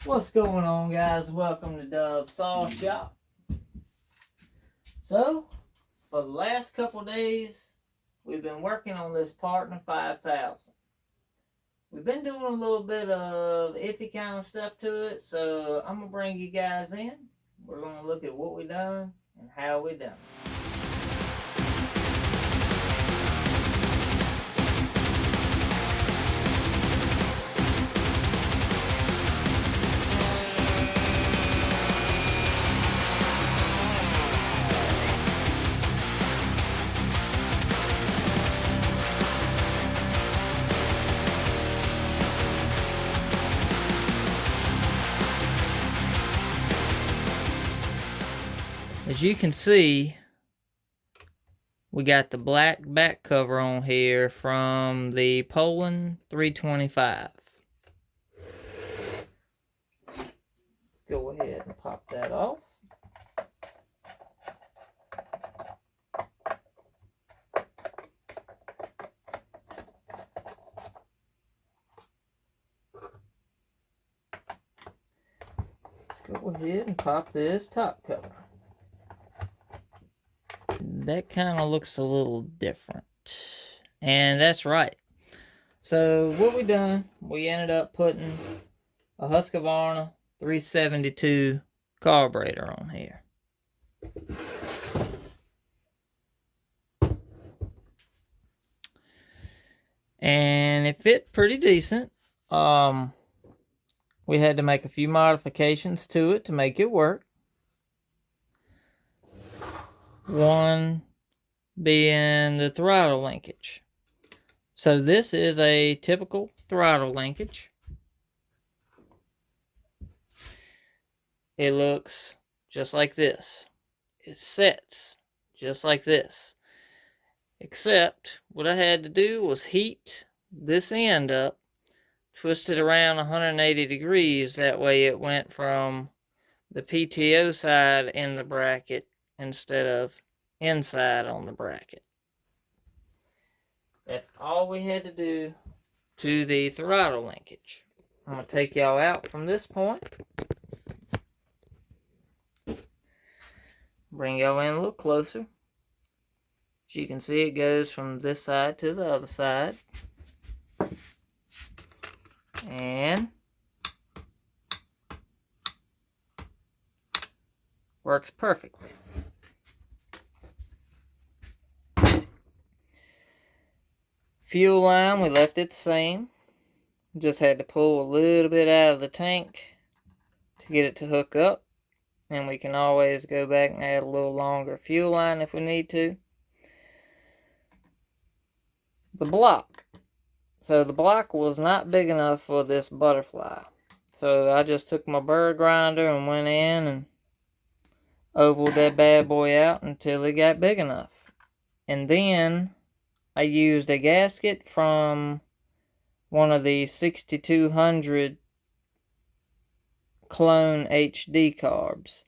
What's going on, guys? Welcome to Dub Saw Shop. So, for the last couple days, we've been working on this Partner 5000. We've been doing a little bit of iffy kind of stuff to it, so I'm going to bring you guys in. We're going to look at what we done and how we done it. As you can see, we got the black back cover on here from the Poland 325. Go ahead and pop that off. Let's go ahead and pop this top cover. That kind of looks a little different. And that's right. So what we done, we ended up putting a Husqvarna 372 carburetor on here. And it fit pretty decent. We had to make a few modifications to it to make it work. One being the throttle linkage. So this is a typical throttle linkage. It looks just like this. It sets just like this. Except what I had to do was heat this end up, twist it around 180 degrees. That way it went from the PTO side in the bracket instead of inside on the bracket. That's all we had to do to the throttle linkage. I'm going to take y'all out from this point. Bring y'all in a little closer. As you can see, it goes from this side to the other side. And works perfectly. Fuel line, we left it the same. Just had to pull a little bit out of the tank to get it to hook up. And we can always go back and add a little longer fuel line if we need to. The block. So the block was not big enough for this butterfly. So I just took my burr grinder and went in and ovaled that bad boy out until it got big enough. And then I used a gasket from one of the 6200 clone HD carbs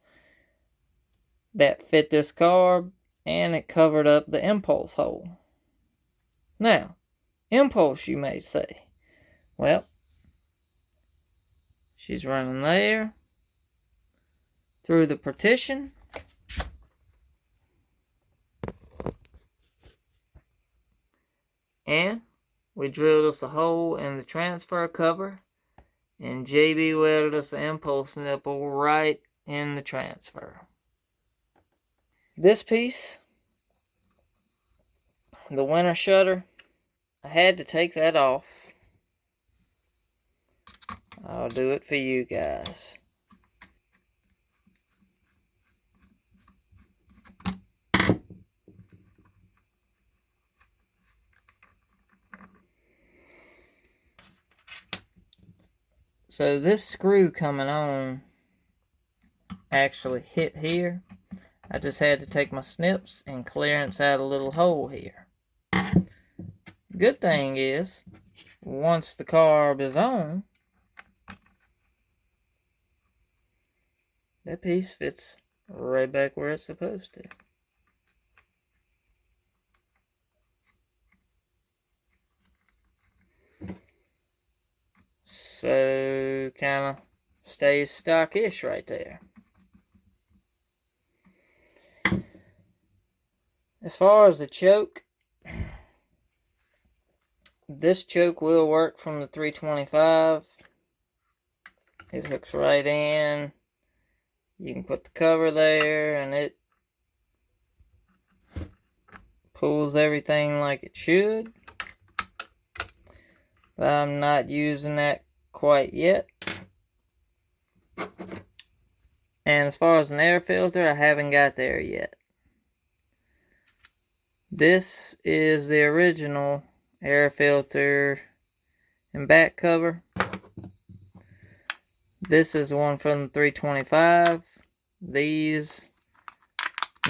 that fit this carb, and it covered up the impulse hole. Now, impulse, you may say. Well, she's running there through the partition. And we drilled us a hole in the transfer cover, and JB welded us an impulse nipple right in the transfer. This piece, the winter shutter, I had to take that off. I'll do it for you guys. So this screw coming on actually hit here. I just had to take my snips and clearance out a little hole here. Good thing is, once the carb is on, that piece fits right back where it's supposed to. So, kind of Stays stockish right there. As far as the choke, this choke will work from the 325. It hooks right in. You can put the cover there and it pulls everything like it should. But I'm not using that quite yet. And as far as an air filter, I haven't got there yet. This is the original air filter and back cover. This is the one from the 325. These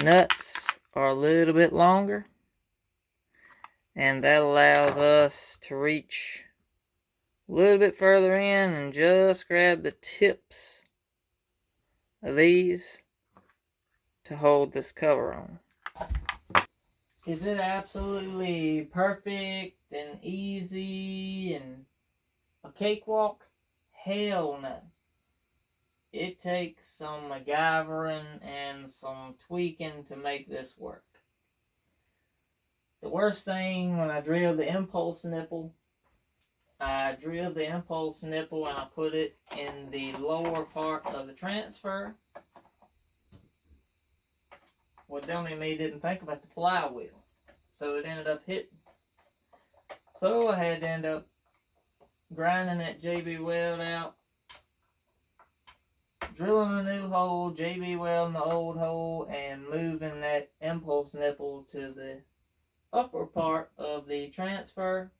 nuts are a little bit longer, and that allows us to reach a little bit further in and just grab the tips of these to hold this cover on. Is it absolutely perfect and easy and a cakewalk? Hell no. It takes some MacGyvering and some tweaking to make this work. The worst thing, when I drilled the impulse nipple, I and I put it in the lower part of the transfer. Well, dummy me didn't think about the flywheel, so it ended up hitting. So I had to end up grinding that JB weld out, drilling a new hole, JB welding the old hole, and moving that impulse nipple to the upper part of the transfer.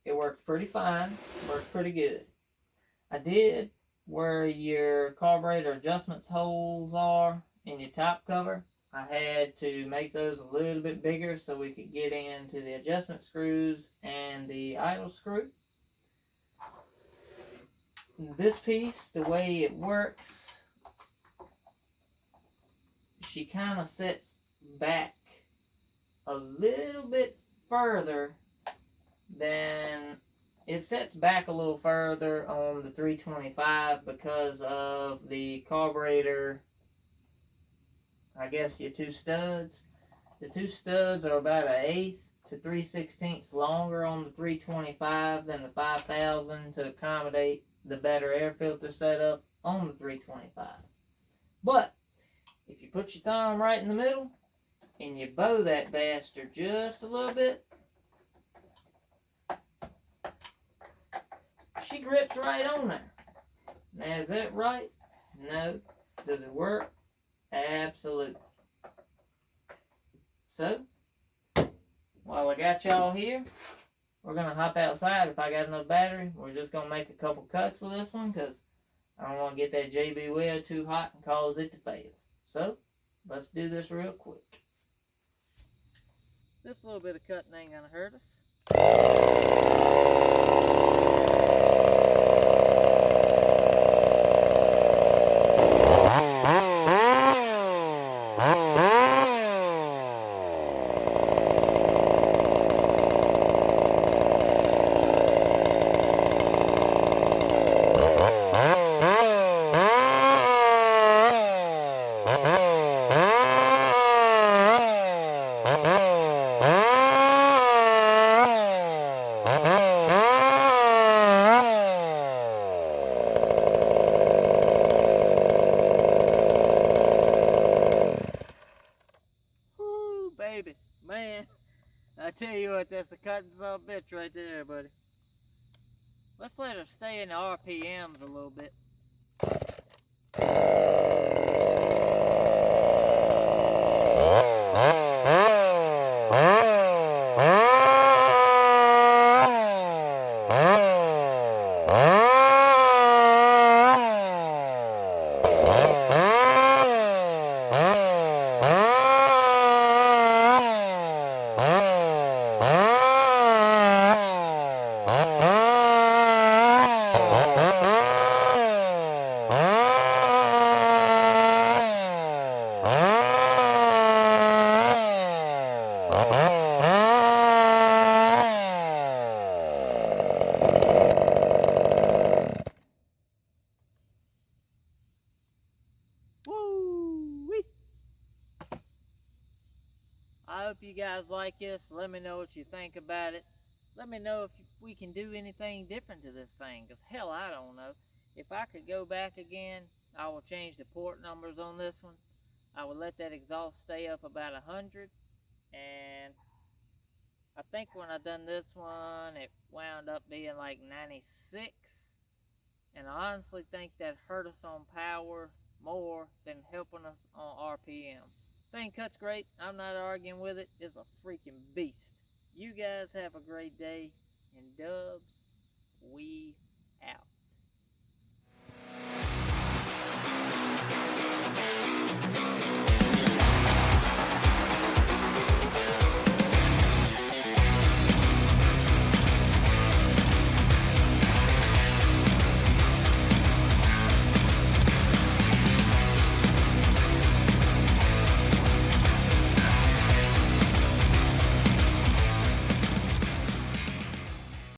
It worked pretty fine, worked pretty good. I did where your carburetor adjustments holes are in your top cover. I had to make those a little bit bigger so we could get into the adjustment screws and the idle screw. This piece, the way it works, she kind of sets back a little bit further than it sets back a little further on the 325 because of the carburetor. I guess your two studs. The two studs are about 1/8 to 3/16 longer on the 325 than the 5000 to accommodate the better air filter setup on the 325. But if you put your thumb right in the middle and you bow that bastard just a little bit, she grips right on there. Now, is that right? No. Does it work? Absolutely. So, while I got y'all here, we're going to hop outside. If I got enough battery, we're just going to make a couple cuts with this one because I don't want to get that JB weld too hot and cause it to fail. So, let's do this real quick. This little bit of cutting ain't going to hurt us. Baby, man, I tell you what, that's a cutting son of a bitch right there, buddy. Let's let her stay in the RPMs a little bit. hope you guys like this. Let me know what you think about it. Let me know if we can do anything different to this thing, because hell, I don't know. If I could go back again, I will change the port numbers on this one. I will let that exhaust stay up about 100, and I think when I done this one, it wound up being like 96, and I honestly think that hurt us on power more than helping us on RPM. Thing cuts great. I'm not arguing with it. It's a freaking beast. You guys have a great day, and Dubs, we out.